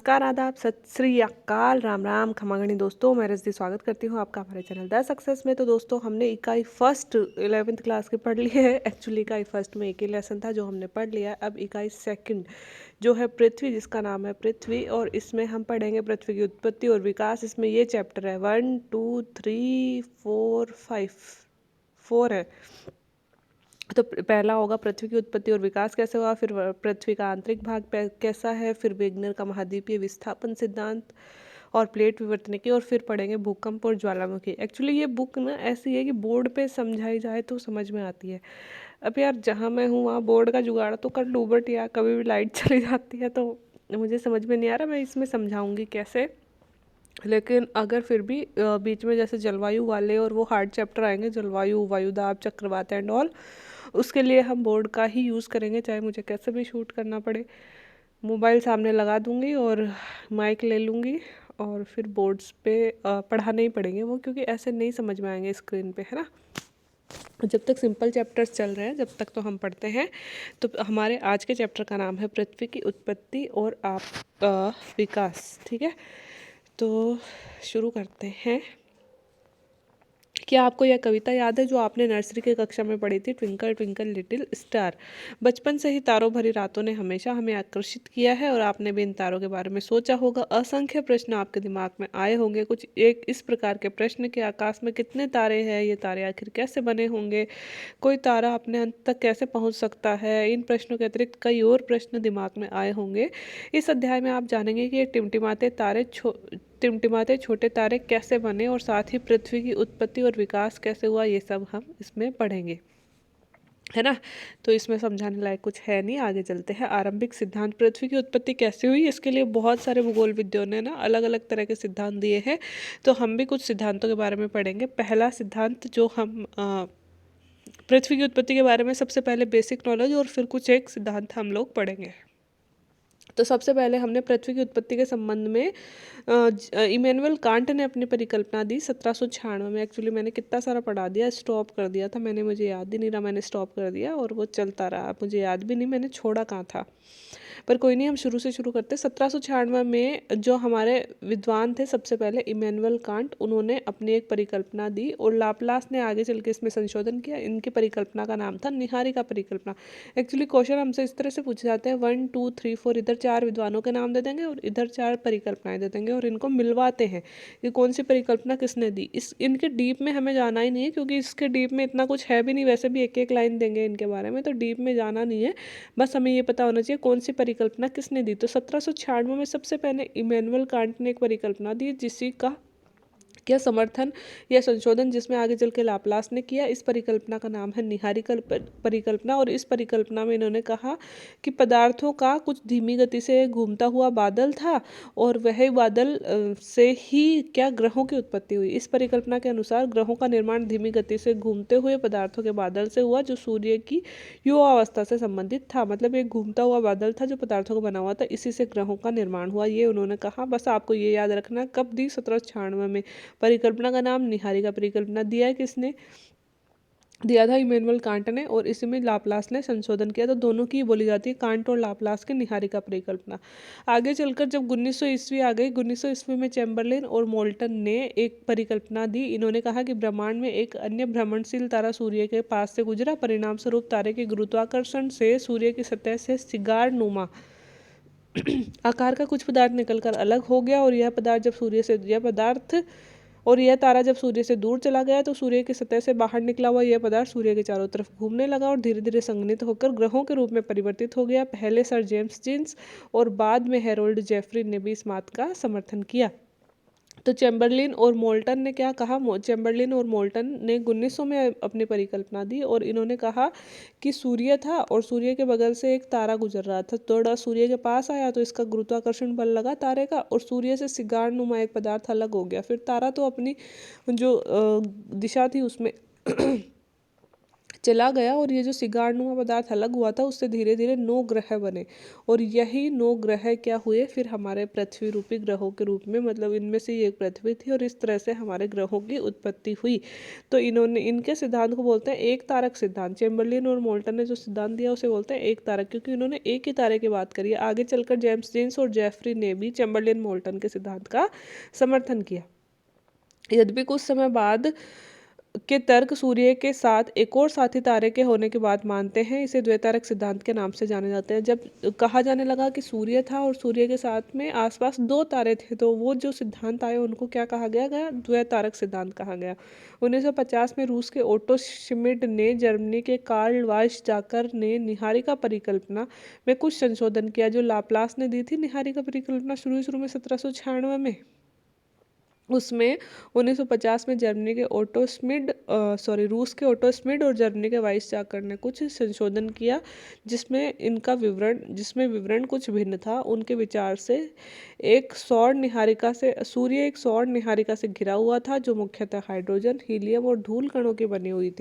नमस्कार, आदाब, सत श्री अकाल, राम राम, खमागणी दोस्तों। मैं रजनी स्वागत करती हूँ आपका हमारे चैनल द सक्सेस में। तो दोस्तों, हमने इकाई फर्स्ट 11th क्लास की पढ़ ली है। एक्चुअली इकाई फर्स्ट में एक ही लेसन था जो हमने पढ़ लिया है। अब इकाई सेकंड जो है पृथ्वी, जिसका नाम है पृथ्वी, और इसमें हम पढ़ेंगे पृथ्वी की उत्पत्ति और विकास। इसमें ये चैप्टर है 1 2 3 4 5 4 है। तो पहला होगा पृथ्वी की उत्पत्ति और विकास कैसे हुआ, फिर पृथ्वी का आंतरिक भाग कैसा है, फिर वेगनर का महाद्वीपीय विस्थापन सिद्धांत और प्लेट विवर्तन की, और फिर पढ़ेंगे भूकंप और ज्वालामुखी। एक्चुअली ये बुक ना ऐसी है कि बोर्ड पे समझाई जाए तो समझ में आती है। अब यार जहाँ मैं हूँ वहाँ बोर्ड का जुगाड़ तो कर लूँ, बट यार कभी भी लाइट चली जाती है तो मुझे समझ में नहीं आ रहा मैं इसमें समझाऊंगी कैसे। लेकिन अगर फिर भी बीच में जैसे जलवायु वाले और वो हार्ड चैप्टर आएंगे, जलवायु, वायुदाब, चक्रवात एंड ऑल, उसके लिए हम बोर्ड का ही यूज़ करेंगे, चाहे मुझे कैसे भी शूट करना पड़े। मोबाइल सामने लगा दूंगी और माइक ले लूँगी, और फिर बोर्ड्स पे पढ़ाने ही पड़ेंगे वो, क्योंकि ऐसे नहीं समझ में आएंगे स्क्रीन पे, है ना। जब तक सिंपल चैप्टर्स चल रहे हैं जब तक तो हम पढ़ते हैं। तो हमारे आज के चैप्टर का नाम है पृथ्वी की उत्पत्ति और विकास। ठीक है, तो शुरू करते हैं। क्या आपको यह कविता याद है जो आपने नर्सरी की कक्षा में पढ़ी थी, ट्विंकल ट्विंकल लिटिल स्टार। बचपन से ही तारों भरी रातों ने हमेशा हमें आकर्षित किया है और आपने भी इन तारों के बारे में सोचा होगा। असंख्य प्रश्न आपके दिमाग में आए होंगे, कुछ एक इस प्रकार के प्रश्न कि आकाश में कितने तारे हैं, ये तारे आखिर कैसे बने होंगे, कोई तारा अपने अंत तक कैसे पहुंच सकता है। इन प्रश्नों के अतिरिक्त कई और प्रश्न दिमाग में आए होंगे। इस अध्याय में आप जानेंगे कि ये टिमटिमाते छोटे तारे कैसे बने, और साथ ही पृथ्वी की उत्पत्ति और विकास कैसे हुआ, ये सब हम इसमें पढ़ेंगे, है ना। तो इसमें समझाने लायक कुछ है नहीं, आगे चलते हैं। आरंभिक सिद्धांत, पृथ्वी की उत्पत्ति कैसे हुई, इसके लिए बहुत सारे भूगोलविदों ने ना अलग अलग तरह के सिद्धांत दिए हैं। तो हम भी कुछ सिद्धांतों के बारे में पढ़ेंगे। पहला सिद्धांत जो हम पृथ्वी की उत्पत्ति के बारे में सबसे पहले बेसिक नॉलेज और फिर कुछ एक सिद्धांत हम लोग पढ़ेंगे। तो सबसे पहले हमने पृथ्वी की उत्पत्ति के संबंध में इमैनुअल कांट ने अपनी परिकल्पना दी 1796 में। एक्चुअली मैंने कितना सारा पढ़ा दिया, स्टॉप कर दिया था मैंने, मुझे याद ही नहीं रहा, मैंने स्टॉप कर दिया और वो चलता रहा, मुझे याद भी नहीं मैंने छोड़ा कहाँ था। पर कोई नहीं, हम शुरू से शुरू करते। 1796 में जो हमारे विद्वान थे, सबसे पहले इमैनुअल कांट, उन्होंने अपनी एक परिकल्पना दी और लाप्लास ने आगे चल के इसमें संशोधन किया। इनकी परिकल्पना का नाम था निहारिका परिकल्पना। एक्चुअली क्वेश्चन हमसे इस तरह से पूछे जाते हैं, 1 2 3 4, इधर 4 विद्वानों के नाम दे देंगे और इधर 4 परिकल्पनाएं दे देंगे, और इनको मिलवाते हैं कि कौन सी परिकल्पना किसने दी। इनके डीप में हमें जाना ही नहीं है, क्योंकि इसके डीप में इतना कुछ है भी नहीं, वैसे भी एक एक लाइन देंगे इनके बारे में, तो डीप में जाना नहीं है। बस हमें ये पता होना चाहिए कौन सी परिकल्पना किसने दी। तो 1796 में सबसे पहले इमैनुअल कांट ने एक परिकल्पना दी, जिसी का क्या समर्थन या संशोधन जिसमें आगे चल के लाप्लास ने किया। इस परिकल्पना का नाम है निहारिका परिकल्पना। और इस परिकल्पना में इन्होंने कहा कि पदार्थों का कुछ धीमी गति से घूमता हुआ बादल था, और वह बादल से ही क्या ग्रहों की उत्पत्ति हुई। इस परिकल्पना के अनुसार ग्रहों का निर्माण धीमी गति से घूमते हुए पदार्थों के बादल से हुआ, जो सूर्य की युवावस्था से संबंधित था। मतलब एक घूमता हुआ बादल था जो पदार्थों को बना हुआ था, इसी से ग्रहों का निर्माण हुआ, ये उन्होंने कहा। बस आपको ये याद रखना, कब दी, 1796 में। परिकल्पना का नाम निहारिका परिकल्पना दिया है किसने, दिया था इमैनुअल कांट ने, और इसी में लाप्लास ने संशोधन किया। तो दोनों की बोली जाती है, कांट और लाप्लास की निहारिका परिकल्पना। आगे चलकर जब 1900 ईस्वी आ गई, 1900 ईस्वी में चैम्बरलेन और मोल्टन ने एक परिकल्पना दी। इन्होंने कहा कि ब्रह्मांड में एक अन्य भ्रमणशील तारा सूर्य के पास से गुजरा, परिणाम स्वरूप तारे के गुरुत्वाकर्षण से सूर्य की सतह से सिगार नुमा आकार का कुछ पदार्थ निकलकर अलग हो गया, और यह तारा जब सूर्य से दूर चला गया तो सूर्य की सतह से बाहर निकला हुआ यह पदार्थ सूर्य के चारों तरफ घूमने लगा और धीरे धीरे संघनित होकर ग्रहों के रूप में परिवर्तित हो गया। पहले सर जेम्स जीन्स और बाद में हैरोल्ड जेफरी ने भी इस बात का समर्थन किया। तो चैम्बरलिन और मोल्टन ने क्या कहा, चैम्बरलिन और मोल्टन ने 1900 में अपनी परिकल्पना दी, और इन्होंने कहा कि सूर्य था और सूर्य के बगल से एक तारा गुजर रहा था। थोड़ा सूर्य के पास आया तो इसका गुरुत्वाकर्षण बल लगा तारे का, और सूर्य से सिगार नुमा एक पदार्थ अलग हो गया। फिर तारा तो अपनी जो दिशा थी उसमें चला गया और ये जो सिगारनुमा पदार्थ अलग हुआ था उससे धीरे धीरे 9 ग्रह बने और यही 9 ग्रह क्या हुए फिर हमारे पृथ्वी रूपी ग्रहों के रूप में, मतलब इनमें से एक पृथ्वी थी और इस तरह से हमारे ग्रहों की उत्पत्ति हुई। तो इन्होंने इनके सिद्धांत को बोलते हैं एक तारक सिद्धांत। चैम्बरलिन और मोल्टन ने जो सिद्धांत दिया उसे बोलते हैं एक तारक, क्योंकि इन्होंने एक ही तारे की बात करी है। आगे चलकर जेम्स जेन्स और जेफरी ने भी चैम्बरलिन मोल्टन के सिद्धांत का समर्थन किया। यद्यपि कुछ समय बाद के तर्क सूर्य के साथ एक और साथी तारे के होने की बात मानते हैं। इसे द्वैतारक सिद्धांत के नाम से जाने जाते हैं। जब कहा जाने लगा कि सूर्य था और सूर्य के साथ में आसपास 2 तारे थे, तो वो जो सिद्धांत आए उनको क्या कहा गया द्वैतारक सिद्धांत कहा गया। 1950 में रूस के ओटो श्मिड ने, जर्मनी के कार्ल वाइसजाकर ने निहारिका परिकल्पना में कुछ संशोधन किया। जो लाप्लास ने दी थी निहारिका परिकल्पना शुरू में 1796 में, उसमें 1950 में जर्मनी के रूस के ओटो श्मिड और जर्मनी के वाइसजाकर ने कुछ संशोधन किया जिसमें विवरण कुछ भिन्न था। उनके विचार से सूर्य एक सौर निहारिका से घिरा हुआ था जो मुख्यतः हाइड्रोजन, हीलियम और धूल कणों की बनी हुई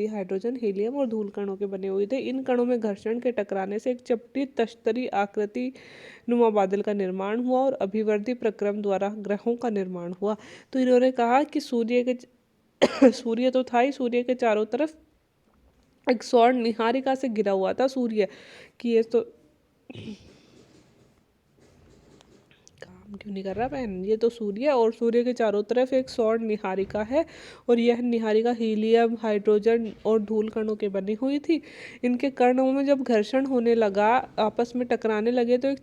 थी। इन कणों में घर्षण के टकराने से एक चपटी तश्तरी आकृति नुमा बादल का निर्माण हुआ और अभिवर्धी प्रक्रम द्वारा ग्रहों का निर्माण हुआ। तो इन्होंने कहा कि सूर्य तो था ही, सूर्य के चारों तरफ एक सौर निहारिका से घिरा हुआ था सूर्य कि ये तो काम क्यों नहीं कर रहा बहन, ये तो सूर्य और सूर्य के चारों तरफ एक सौर निहारिका है और यह निहारिका हीलियम, हाइड्रोजन और धूल कणों की बनी हुई थी। इनके कणों में जब घर्षण होने लगा, आपस में टकराने लगे, तो एक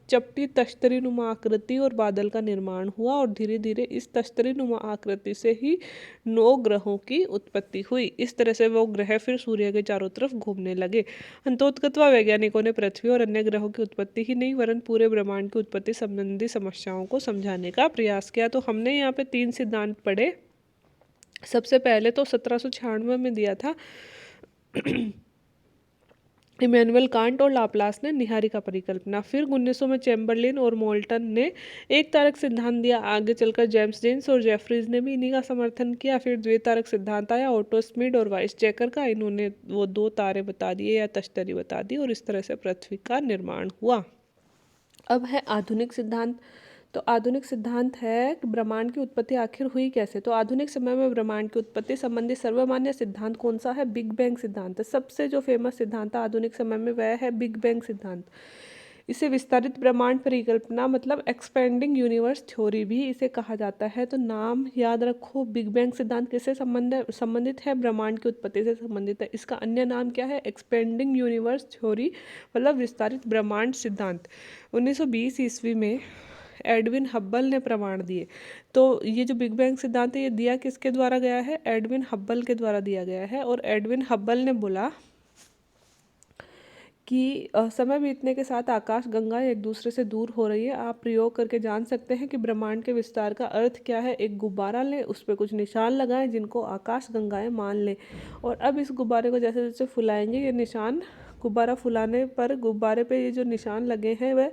चपटी तश्तरी नुमा आकृति और बादल का निर्माण हुआ और धीरे धीरे इस तश्तरी नुमा आकृति से ही 9 ग्रहों की उत्पत्ति हुई। इस तरह से वो ग्रह फिर सूर्य के चारों तरफ घूमने लगे। अंततोगत्वा वैज्ञानिकों ने पृथ्वी और अन्य ग्रहों की उत्पत्ति ही नहीं वरन पूरे ब्रह्मांड की उत्पत्ति संबंधी समस्याओं को समझाने का प्रयास किया। तो हमने यहाँ पे 3 सिद्धांत पढ़े। सबसे पहले तो 1796 में दिया था इमैनुअल कांट और लाप्लास ने निहारिका परिकल्पना। फिर 1900 में चैम्बरलिन और मोल्टन ने एक तारक सिद्धांत दिया। आगे चलकर जेम्स जेन्स और जेफरीज ने भी इन्हीं का समर्थन किया। फिर द्वितारक सिद्धांत आया ओटो श्मिड और वाइसजैकर का। इन्होंने वो 2 तारे बता दिए या तश्तरी बता दी और इस तरह से पृथ्वी का निर्माण हुआ। अब है आधुनिक सिद्धांत। तो आधुनिक सिद्धांत है कि ब्रह्मांड की उत्पत्ति आखिर हुई कैसे। तो आधुनिक समय में ब्रह्मांड की उत्पत्ति संबंधी सर्वमान्य सिद्धांत कौन सा है? बिग बैंग सिद्धांत। सबसे जो फेमस सिद्धांत है आधुनिक समय में वह है बिग बैंग सिद्धांत। इसे विस्तारित ब्रह्मांड परिकल्पना मतलब एक्सपेंडिंग यूनिवर्स थ्योरी भी इसे कहा जाता है। तो नाम याद रखो, बिग बैंग सिद्धांत किससे संबंधित है? ब्रह्मांड की उत्पत्ति से संबंधित है। इसका अन्य नाम क्या है? एक्सपेंडिंग यूनिवर्स थ्योरी मतलब विस्तारित ब्रह्मांड सिद्धांत। 1920 ईस्वी में एडविन हब्बल ने प्रमाण दिए। तो ये जो बिग बैंग सिद्धांत है ये दिया किसके द्वारा गया है? एडविन हब्बल के द्वारा दिया गया है। और एडविन हब्बल ने बोला कि समय बीतने के साथ आकाश गंगाएं एक दूसरे से दूर हो रही है। आप प्रयोग करके जान सकते हैं कि ब्रह्मांड के विस्तार का अर्थ क्या है। एक गुब्बारा लें, उस पर कुछ निशान लगाएं जिनको आकाश गंगाएं मान लें और अब इस गुब्बारे को जैसे जैसे फुलाएंगे ये निशान, गुब्बारा फुलाने पर गुब्बारे पे ये जो निशान लगे हैं वह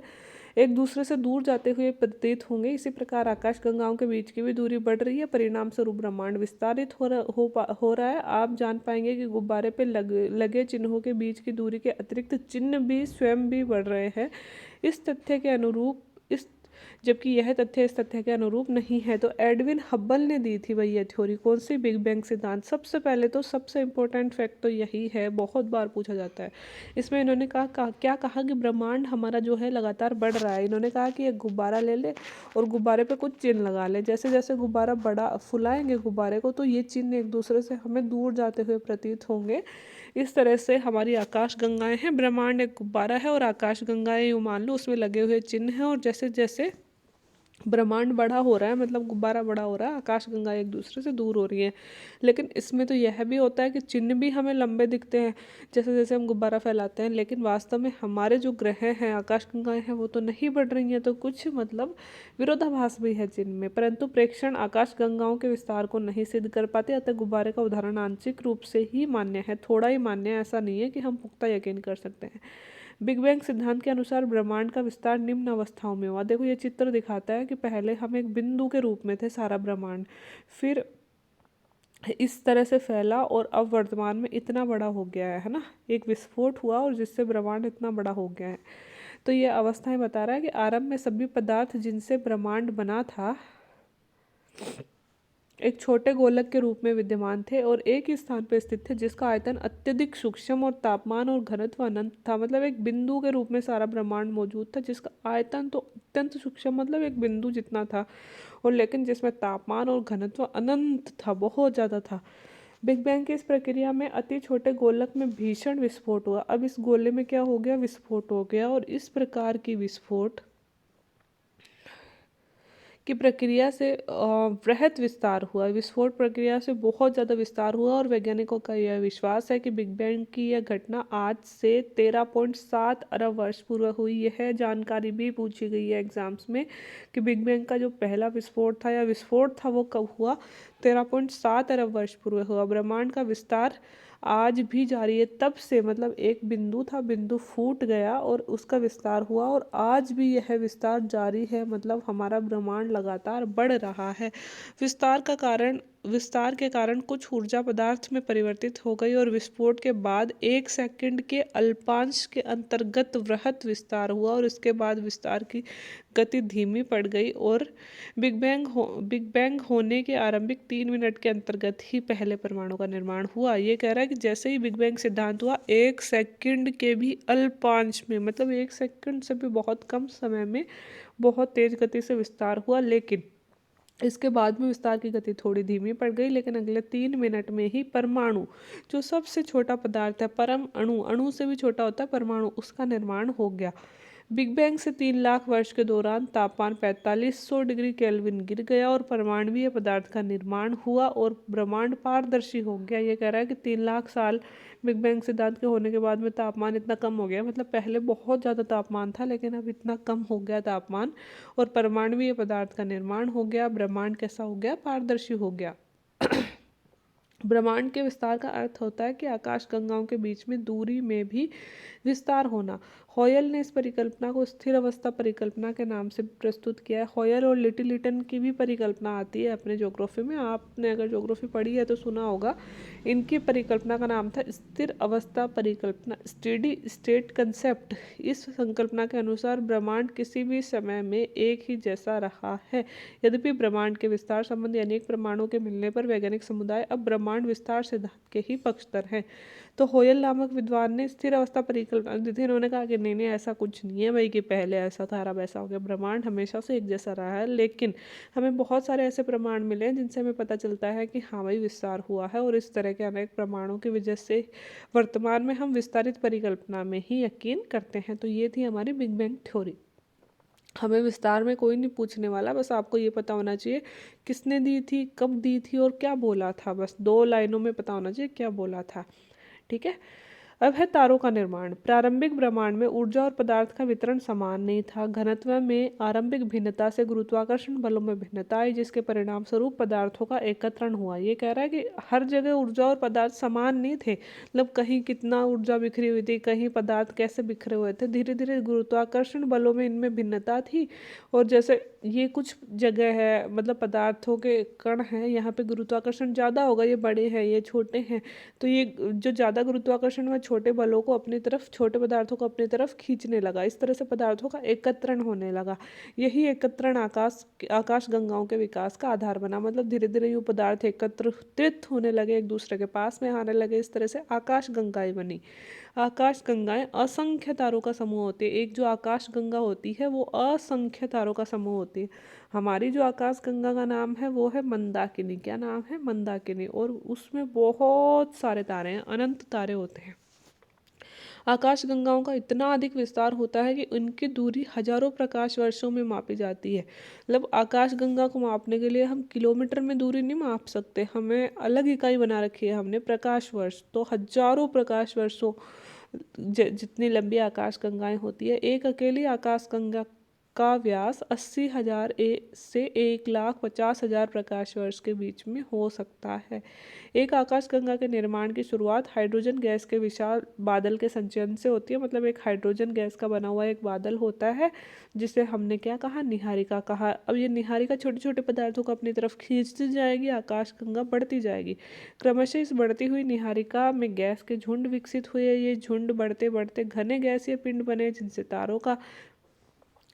एक दूसरे से दूर जाते हुए प्रतीत होंगे। इसी प्रकार आकाश गंगाओं के बीच की भी दूरी बढ़ रही है। परिणाम स्वरूप ब्रह्मांड विस्तारित हो रहा है। आप जान पाएंगे कि गुब्बारे पे लगे चिन्हों के बीच की दूरी के अतिरिक्त चिन्ह भी स्वयं भी बढ़ रहे हैं इस तथ्य के अनुरूप जबकि यह तथ्य इस तथ्य के अनुरूप नहीं है। तो एडविन हब्बल ने दी थी वही थ्योरी। कौन सी? बिग बैंग सिद्धांत। सबसे पहले तो सबसे इम्पोर्टेंट फैक्ट तो यही है, बहुत बार पूछा जाता है। इसमें इन्होंने क्या कहा कि ब्रह्मांड हमारा जो है लगातार बढ़ रहा है। इन्होंने कहा कि एक गुब्बारा ले ले और गुब्बारे पे कुछ चिन्ह लगा ले। जैसे जैसे गुब्बारा बड़ा फुलाएंगे गुब्बारे को तो ये चिन्ह एक दूसरे से हमें दूर जाते हुए प्रतीत होंगे। इस तरह से हमारी आकाश गंगाएं हैं। ब्रह्मांड एक गुब्बारा है और आकाश गंगाएं यूँ मान लो उसमें लगे हुए चिन्ह हैं और जैसे जैसे ब्रह्मांड बड़ा हो रहा है मतलब गुब्बारा बड़ा हो रहा है, आकाश गंगा एक दूसरे से दूर हो रही है। लेकिन इसमें तो यह भी होता है कि चिन्ह भी हमें लंबे दिखते हैं जैसे जैसे हम गुब्बारा फैलाते हैं, लेकिन वास्तव में हमारे जो ग्रह हैं आकाश गंगाएं हैं वो तो नहीं बढ़ रही हैं। तो कुछ मतलब विरोधाभास भी है चिन्ह में, परंतु प्रेक्षण आकाश गंगाओं के विस्तार को नहीं सिद्ध कर पाते। अतः गुब्बारे का उदाहरण आंशिक रूप से ही मान्य है, थोड़ा ही मान्य है, ऐसा नहीं है कि हम पुख्ता यकीन कर सकते हैं। बिग बैंग सिद्धांत के अनुसार ब्रह्मांड का विस्तार निम्न अवस्थाओं में हुआ। देखो ये चित्र दिखाता है कि पहले हम एक बिंदु के रूप में थे सारा ब्रह्मांड, फिर इस तरह से फैला और अब वर्तमान में इतना बड़ा हो गया है ना। एक विस्फोट हुआ और जिससे ब्रह्मांड इतना बड़ा हो गया है। तो ये अवस्थाएं बता रहा है कि आरंभ में सभी पदार्थ जिनसे ब्रह्मांड बना था एक छोटे गोलक के रूप में विद्यमान थे और एक ही स्थान पर स्थित थे, जिसका आयतन अत्यधिक सूक्ष्म और तापमान और घनत्व अनंत था। मतलब एक बिंदु के रूप में सारा ब्रह्मांड मौजूद था, जिसका आयतन तो अत्यंत सूक्ष्म मतलब एक बिंदु जितना था, और लेकिन जिसमें तापमान और घनत्व अनंत था, बहुत ज़्यादा था। बिग बैंग की इस प्रक्रिया में अति छोटे गोलक में भीषण विस्फोट हुआ। अब इस गोले में क्या हो गया, विस्फोट हो गया, और इस प्रकार की विस्फोट की प्रक्रिया से वृहद विस्तार हुआ। विस्फोट प्रक्रिया से बहुत ज़्यादा विस्तार हुआ और वैज्ञानिकों का यह विश्वास है कि बिग बैंग की यह घटना आज से 13.7 अरब वर्ष पूर्व हुई। यह जानकारी भी पूछी गई है एग्जाम्स में कि बिग बैंग का जो पहला विस्फोट था या विस्फोट था वो कब हुआ, 13.7 अरब वर्ष पूर्व हुआ। ब्रह्मांड का विस्तार आज भी जारी है, तब से मतलब एक बिंदु था, बिंदु फूट गया और उसका विस्तार हुआ और आज भी यह विस्तार जारी है। मतलब हमारा ब्रह्मांड लगातार बढ़ रहा है। विस्तार के कारण कुछ ऊर्जा पदार्थ में परिवर्तित हो गई और विस्फोट के बाद 1 सेकंड के अल्पांश के अंतर्गत वृहद विस्तार हुआ और इसके बाद विस्तार की गति धीमी पड़ गई और बिग बैंग होने के आरंभिक 3 मिनट के अंतर्गत ही पहले परमाणु का निर्माण हुआ। ये कह रहा है कि जैसे ही बिग बैंग सिद्धांत हुआ 1 सेकंड के भी अल्पांश में, मतलब 1 सेकंड से भी बहुत कम समय में बहुत तेज गति से विस्तार हुआ, लेकिन इसके बाद में विस्तार की गति थोड़ी धीमी पड़ गई। लेकिन अगले 3 मिनट में ही परमाणु, जो सबसे छोटा पदार्थ है, परम अणु, अणु से भी छोटा होता है परमाणु, उसका निर्माण हो गया। बिग बैंग से 3 लाख वर्ष के दौरान तापमान 4500 डिग्री केल्विन गिर गया और परमाणुीय पदार्थ का निर्माण हुआ और ब्रह्मांड पारदर्शी हो गया। ये कह रहा है कि 3 लाख साल बिग बैंग सिद्धांत के होने के बाद में तापमान इतना कम हो गया, मतलब पहले बहुत ज़्यादा तापमान था लेकिन अब इतना कम हो गया तापमान, और परमाणुीय पदार्थ का निर्माण हो गया। ब्रह्मांड कैसा हो गया, पारदर्शी हो गया। ब्रह्मांड के विस्तार का अर्थ होता है कि आकाश गंगाओं के बीच में दूरी में भी विस्तार होना। हॉयल ने इस परिकल्पना को स्थिर अवस्था परिकल्पना के नाम से प्रस्तुत किया है। हॉयल और लिटिलटन की भी परिकल्पना आती है अपने ज्योग्राफी में, आपने अगर ज्योग्राफी पढ़ी है तो सुना होगा। इनकी परिकल्पना का नाम था स्थिर अवस्था परिकल्पना, स्टेडी स्टेट कंसेप्ट। इस संकल्पना के अनुसार ब्रह्मांड किसी भी समय में एक ही जैसा रहा है। यद्यपि ब्रह्मांड के विस्तार संबंधी अनेक प्रमाणों के मिलने पर वैज्ञानिक समुदाय अब ब्रह्मांड विस्तार सिद्धांत के ही पक्षधर हैं। तो होयल नामक विद्वान ने स्थिर अवस्था परिकल्पना दी थी। उन्होंने कहा कि नहीं ऐसा कुछ नहीं है भाई कि पहले ऐसा था अब ऐसा हो गया, ब्रह्मांड हमेशा से एक जैसा रहा है। लेकिन हमें बहुत सारे ऐसे प्रमाण मिले हैं जिनसे हमें पता चलता है कि हाँ भाई विस्तार हुआ है, और इस तरह के अनेक प्रमाणों की वजह से वर्तमान में हम विस्तारित परिकल्पना में ही यकीन करते हैं। तो ये थी हमारी बिग बैंग थ्योरी। हमें विस्तार में कोई नहीं पूछने वाला, बस आपको ये पता होना चाहिए किसने दी थी, कब दी थी और क्या बोला था। बस 2 लाइनों में पता होना चाहिए क्या बोला था। ठीक है। अब है तारों का निर्माण। प्रारंभिक ब्रह्मांड में ऊर्जा और पदार्थ का वितरण समान नहीं था। घनत्व में आरंभिक भिन्नता से गुरुत्वाकर्षण बलों में भिन्नता आई, जिसके परिणाम स्वरूप पदार्थों का एकत्रण हुआ। ये कह रहा है कि हर जगह ऊर्जा और पदार्थ समान नहीं थे, मतलब कहीं कितना ऊर्जा बिखरी हुई थी, कहीं पदार्थ कैसे बिखरे हुए थे। धीरे धीरे गुरुत्वाकर्षण बलों में इनमें भिन्नता थी, और जैसे ये कुछ जगह है, मतलब पदार्थों के कण हैं, यहाँ पे गुरुत्वाकर्षण ज़्यादा होगा, ये बड़े हैं ये छोटे हैं, तो ये जो ज़्यादा गुरुत्वाकर्षण में छोटे बलों को अपनी तरफ, छोटे पदार्थों को अपनी तरफ खींचने लगा। इस तरह से पदार्थों का एकत्रण होने लगा। यही एकत्रण आकाश गंगाओं के विकास का आधार बना। मतलब धीरे धीरे ये पदार्थ एकत्रित होने लगे, एक दूसरे के पास में आने लगे। इस तरह से आकाश गंगाएं बनी। आकाश गंगाएं असंख्य तारों का समूह होती है। एक जो आकाश गंगा होती है वो असंख्य तारों का समूह होती है। हमारी जो आकाश गंगा का नाम है वो है मंदाकिनी। क्या नाम है, मंदाकिनी। और उसमें बहुत सारे तारे हैं, अनंत तारे होते हैं। आकाश गंगाओं का इतना अधिक विस्तार होता है कि उनकी दूरी हजारों प्रकाश वर्षों में मापी जाती है। मतलब आकाश गंगा को मापने के लिए हम किलोमीटर में दूरी नहीं माप सकते, हमें अलग इकाई बना रखी है हमने, प्रकाश वर्ष। तो हजारों प्रकाश वर्षों जितनी लंबी आकाश गंगाएं होती है। एक अकेली आकाश गंगा का व्यास 80,000 से 1,50,000 प्रकाश वर्ष के बीच में हो सकता है। एक आकाशगंगा के निर्माण की शुरुआत हाइड्रोजन गैस के विशाल बादल के संचयन से होती है। मतलब एक हाइड्रोजन गैस का बना हुआ एक बादल होता है, जिसे हमने क्या कहा, निहारिका कहा। अब ये निहारिका छोटे छोटे पदार्थों को अपनी तरफ खींचती जाएगी, आकाशगंगा बढ़ती जाएगी। क्रमशः इस बढ़ती हुई निहारिका में गैस के झुंड विकसित हुए। ये झुंड बढ़ते बढ़ते घने गैसीय पिंड बने, जिनसे तारों का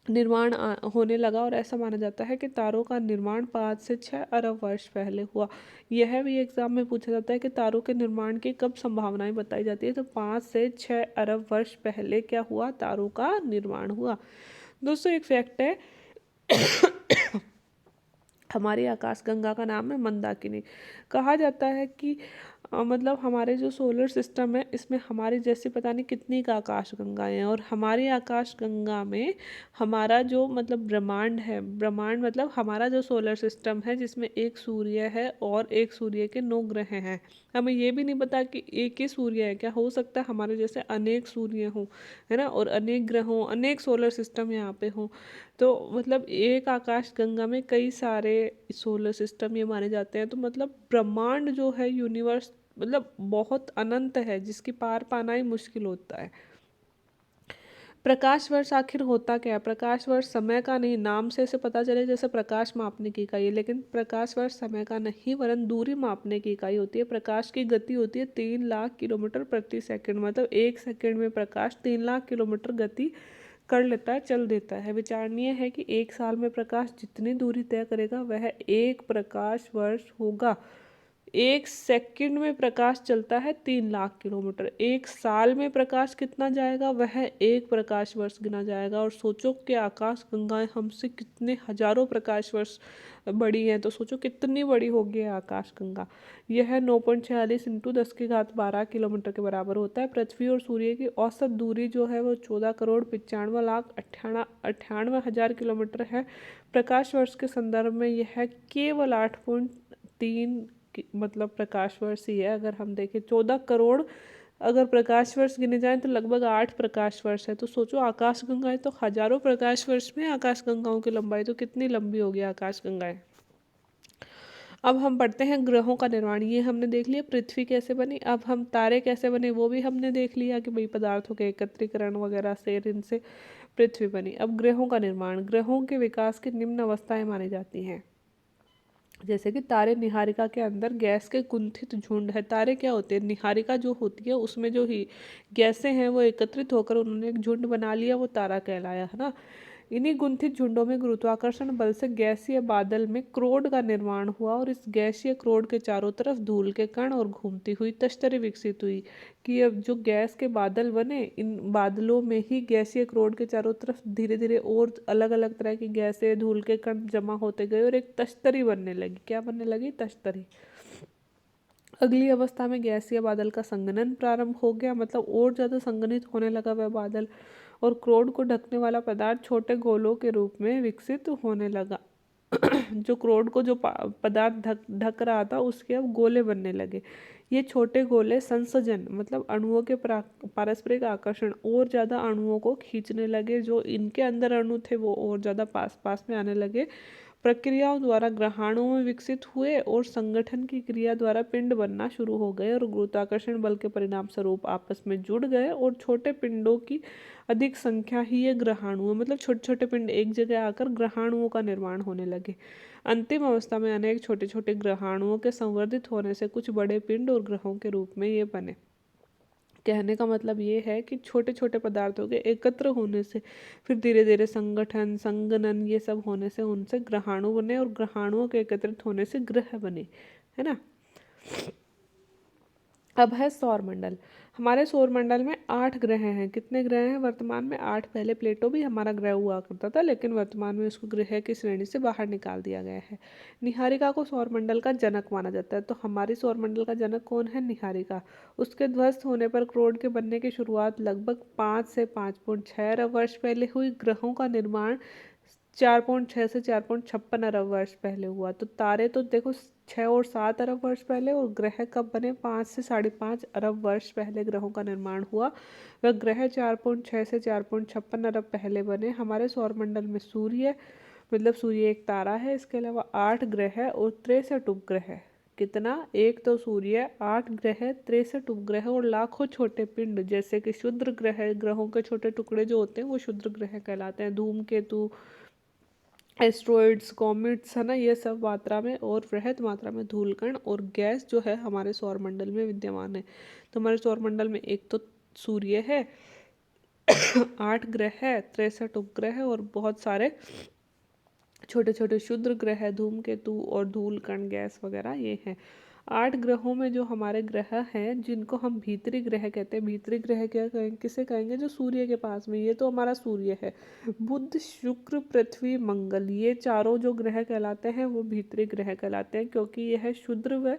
निर्माण होने लगा। और ऐसा माना जाता है कि तारों का निर्माण 5 से 6 अरब वर्ष पहले हुआ। यह भी एग्जाम में पूछा जाता है कि तारों के निर्माण की कब संभावनाएं बताई जाती है, तो 5 से 6 अरब वर्ष पहले क्या हुआ, तारों का निर्माण हुआ। दोस्तों एक फैक्ट है, हमारी आकाशगंगा का नाम है मंदाकिनी। कहा जाता है कि मतलब हमारे जो सोलर सिस्टम है, इसमें हमारी जैसे पता नहीं कितनी का आकाशगंगाएं हैं, और हमारी आकाशगंगा में हमारा जो मतलब ब्रह्मांड है, ब्रह्मांड मतलब हमारा जो सोलर सिस्टम है, जिसमें एक सूर्य है और एक सूर्य के 9 ग्रह हैं। हमें ये भी नहीं पता कि एक ही सूर्य है, क्या हो सकता है हमारे जैसे अनेक सूर्य हों, है ना, और अनेक ग्रह हों, अनेक सोलर सिस्टम यहाँ पे हों। तो मतलब एक आकाश गंगा में कई सारे सोलर सिस्टम ये माने जाते हैं। तो मतलब ब्रह्मांड जो है, यूनिवर्स, मतलब बहुत अनंत है, जिसकी पार पाना ही मुश्किल होता है। प्रकाश वर्ष आखिर होता क्या है? प्रकाश वर्ष समय का नहीं, नाम से इसे पता चले जैसे प्रकाश मापने की इकाई है, लेकिन प्रकाश वर्ष समय का नहीं वरन दूरी मापने की इकाई होती है। प्रकाश की गति होती है 3 लाख किलोमीटर प्रति सेकंड। मतलब 1 सेकंड में प्रकाश 3 लाख किलोमीटर गति कर लेता है, चल देता है। विचारणीय है कि 1 साल में प्रकाश जितनी दूरी तय करेगा वह 1 प्रकाश वर्ष होगा। 1 सेकंड में प्रकाश चलता है 3 लाख किलोमीटर, 1 साल में प्रकाश कितना जाएगा, वह 1 प्रकाश वर्ष गिना जाएगा। और सोचो कि आकाश गंगाएं हमसे कितने हजारों प्रकाश वर्ष बड़ी हैं, तो सोचो कितनी बड़ी होगी आकाश गंगा। यह 9.46 इंटू 10 की घात 12 किलोमीटर के बराबर होता है। पृथ्वी और सूर्य की औसत दूरी जो है वो 14,95,98,98,000 किलोमीटर है। प्रकाश वर्ष के संदर्भ में यह केवल 8.3 मतलब प्रकाश वर्ष ही है। अगर हम देखें 14 करोड़ अगर प्रकाश वर्ष गिने जाएं तो लगभग 8 प्रकाश वर्ष है। तो सोचो आकाश गंगाएं तो हजारों प्रकाश वर्ष में, आकाश गंगाओं की लंबाई तो कितनी लंबी होगी आकाश गंगाएं। अब हम पढ़ते हैं ग्रहों का निर्माण। ये हमने देख लिया पृथ्वी कैसे बनी। अब हम तारे कैसे बने वो भी हमने देख लिया कि भाई पदार्थों के एकत्रीकरण वगैरह से इनसे पृथ्वी बनी। अब ग्रहों का निर्माण। ग्रहों के विकास की निम्न अवस्थाएं मानी जाती हैं, जैसे कि तारे निहारिका के अंदर गैस के कुंठित झुंड है। तारे क्या होते हैं, निहारिका जो होती है उसमें जो ही गैसें हैं वो एकत्रित होकर उन्होंने एक झुंड बना लिया, वो तारा कहलाया, है ना। इन्हीं गुंथित झुंडों में गुरुत्वाकर्षण बल से गैसीय बादल में क्रोड का निर्माण हुआ, और इस गैसीय क्रोड के चारों तरफ धूल के कण और घूमती हुई तश्तरी विकसित हुई। कि अब जो गैस के बादल बने, इन बादलों में ही गैसीय क्रोड के चारों तरफ धीरे धीरे और अलग अलग तरह की गैसें, धूल के कण जमा होते गए और एक तश्तरी बनने लगी। क्या बनने लगी, तश्तरी। अगली अवस्था में गैसीय बादल का संघनन प्रारंभ हो गया, मतलब और ज़्यादा संघनित होने लगा वह बादल, और क्रोड को ढकने वाला पदार्थ छोटे गोलों के रूप में विकसित होने लगा। जो क्रोड को जो पदार्थ ढक ढक रहा था उसके अब गोले बनने लगे। ये छोटे गोले संसर्जन मतलब अणुओं के पारस्परिक आकर्षण और ज़्यादा अणुओं को खींचने लगे। जो इनके अंदर अणु थे वो और ज़्यादा पास पास में आने लगे। प्रक्रियाओं द्वारा ग्रहाणुओं में विकसित हुए और संगठन की क्रिया द्वारा पिंड बनना शुरू हो गए, और गुरुत्वाकर्षण बल के परिणाम स्वरूप आपस में जुड़ गए, और छोटे पिंडों की अधिक संख्या ही ये ग्रहाणु, मतलब छोटे छोटे पिंड एक जगह आकर ग्रहाणुओं का निर्माण होने लगे। अंतिम अवस्था में अनेक छोटे छोटे ग्रहाणुओं के संवर्धित होने से कुछ बड़े पिंड और ग्रहों के रूप में ये बने। कहने का मतलब ये है कि छोटे छोटे पदार्थों के एकत्र होने से फिर धीरे धीरे संगठन, संगनन ये सब होने से उनसे ग्रहाणु बने, और ग्रहाणुओं के एकत्रित होने से ग्रह बने, है ना। अब है सौरमंडल। हमारे सौरमंडल में 8 ग्रह हैं। कितने ग्रह हैं वर्तमान में? 8। पहले प्लेटो भी हमारा ग्रह हुआ करता था, लेकिन वर्तमान में उसको ग्रह की श्रेणी से बाहर निकाल दिया गया है। निहारिका को सौरमंडल का जनक माना जाता है। तो हमारी सौरमंडल का जनक कौन है? निहारिका। उसके ध्वस्त होने पर क्रोड के बनने की शुरुआत लगभग 5 से 5.6 अरब वर्ष पहले हुई। ग्रहों का निर्माण 4.6 से 4.56 अरब वर्ष पहले हुआ। तो तारे तो देखो 6 और 7 अरब वर्ष पहले, और ग्रह कब बने? 5 से 5.5 अरब वर्ष पहले ग्रहों का निर्माण हुआ। वह ग्रह 4.6 से 4.56 अरब पहले बने। हमारे सौरमंडल में सूर्य, मतलब सूर्य एक तारा है, इसके अलावा 8 ग्रह है और 63 उपग्रह है। कितना? एक तो सूर्य, 8 ग्रह, 63 उपग्रह और लाखों छोटे पिंड, जैसे कि क्षुद्र ग्रह, ग्रहों के छोटे टुकड़े जो होते हैं वो क्षुद्र ग्रह कहलाते हैं। धूमकेतु, एस्ट्रॉइड्स, कॉमेट्स, है ना, ये सब मात्रा में और वृहद मात्रा में धूलकण और गैस जो है हमारे सौरमंडल में विद्यमान है। तो हमारे सौरमंडल में एक तो सूर्य है, 8 ग्रह है, 63 उपग्रह है और बहुत सारे छोटे छोटे क्षुद्र ग्रह, धूमकेतु और धूलकण, गैस वगैरह ये हैं। 8 ग्रहों में जो हमारे ग्रह हैं जिनको हम भीतरी ग्रह कहते हैं, भीतरी ग्रह क्या कहेंगे, किसे कहेंगे? जो सूर्य के पास में, ये तो हमारा सूर्य है। बुध, शुक्र, पृथ्वी, मंगल, ये चारों जो ग्रह कहलाते हैं वो भीतरी ग्रह कहलाते हैं, क्योंकि यह क्षुद्र व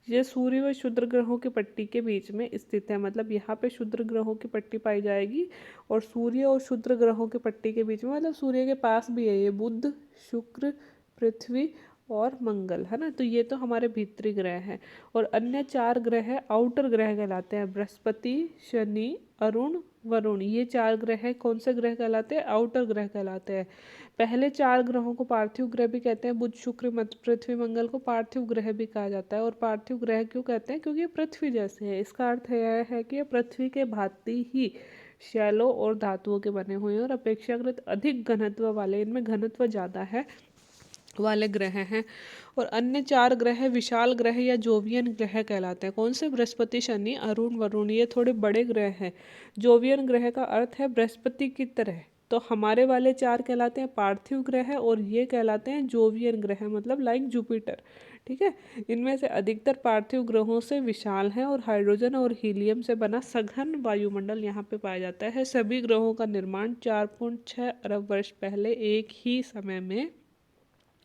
ये सूर्य व क्षुद्र ग्रहों की पट्टी के बीच में स्थित है। मतलब यहाँ पे क्षुद्र ग्रहों की पट्टी पाई जाएगी और सूर्य और क्षुद्र ग्रहों की पट्टी के बीच में, मतलब सूर्य के पास भी है ये बुध, शुक्र, पृथ्वी और मंगल, है ना। तो ये तो हमारे भीतरी ग्रह हैं। और अन्य 4 ग्रह आउटर ग्रह कहलाते हैं, बृहस्पति, शनि, अरुण, वरुण। ये 4 ग्रह कौन से ग्रह कहलाते हैं? आउटर ग्रह कहलाते हैं। पहले 4 ग्रहों को पार्थिव ग्रह भी कहते हैं। बुध, शुक्र, पृथ्वी, मंगल को पार्थिव ग्रह भी कहा जाता है। और पार्थिव ग्रह क्यों कहते हैं? क्योंकि ये पृथ्वी जैसे है। इसका अर्थ यह है कि ये पृथ्वी के भांति ही शैलों और धातुओं के बने हुए हैं और अपेक्षाकृत अधिक घनत्व वाले, इनमें घनत्व ज़्यादा है वाले ग्रह हैं। और अन्य 4 ग्रह विशाल ग्रह या जोवियन ग्रह कहलाते हैं। कौन से? बृहस्पति, शनि, अरुण, वरुण, ये थोड़े बड़े ग्रह हैं। जोवियन ग्रह का अर्थ है बृहस्पति की तरह। तो हमारे वाले 4 कहलाते हैं पार्थिव ग्रह और ये कहलाते हैं जोवियन ग्रह, मतलब लाइक जुपिटर। ठीक है। इनमें से अधिकतर पार्थिव ग्रहों से विशाल हैं और हाइड्रोजन और हीलियम से बना सघन वायुमंडल यहाँ पे पाया जाता है। सभी ग्रहों का निर्माण 4.6 अरब वर्ष पहले एक ही समय में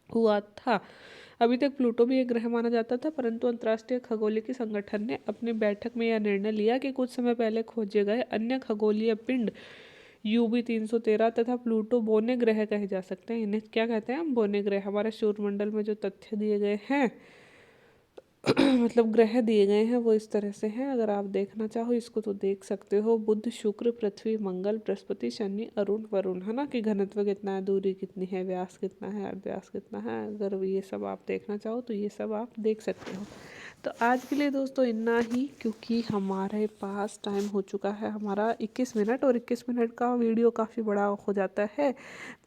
हुआ था। अभी तक प्लूटो भी एक ग्रह माना जाता था, परंतु अंतर्राष्ट्रीय खगोलीय संगठन ने अपनी बैठक में यह निर्णय लिया कि कुछ समय पहले खोजे गए अन्य खगोलीय पिंड यूबी 313 तथा प्लूटो बोने ग्रह कहे जा सकते हैं। इन्हें क्या कहते हैं? हम बोने ग्रह। हमारे सूर्यमंडल में जो तथ्य दिए गए हैं मतलब ग्रह दिए गए हैं वो इस तरह से हैं। अगर आप देखना चाहो इसको तो देख सकते हो। बुध, शुक्र, पृथ्वी, मंगल, बृहस्पति, शनि, अरुण, वरुण, है ना, कि घनत्व कितना है, दूरी कितनी है, व्यास कितना है, अर्धव्यास कितना है। अगर ये सब आप देखना चाहो तो ये सब आप देख सकते हो। तो आज के लिए दोस्तों इतना ही, क्योंकि हमारे पास टाइम हो चुका है हमारा 21 मिनट, और 21 मिनट का वीडियो काफ़ी बड़ा हो जाता है।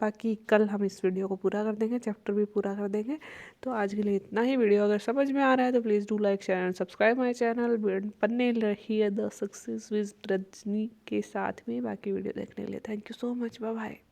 बाकी कल हम इस वीडियो को पूरा कर देंगे, चैप्टर भी पूरा कर देंगे। तो आज के लिए इतना ही। वीडियो अगर समझ में आ रहा है तो please do like, share and subscribe my channel. बने रहिए द सक्सेस विद रजनी के साथ में। बाकी वीडियो देखने के लिए thank you so much. Bye bye.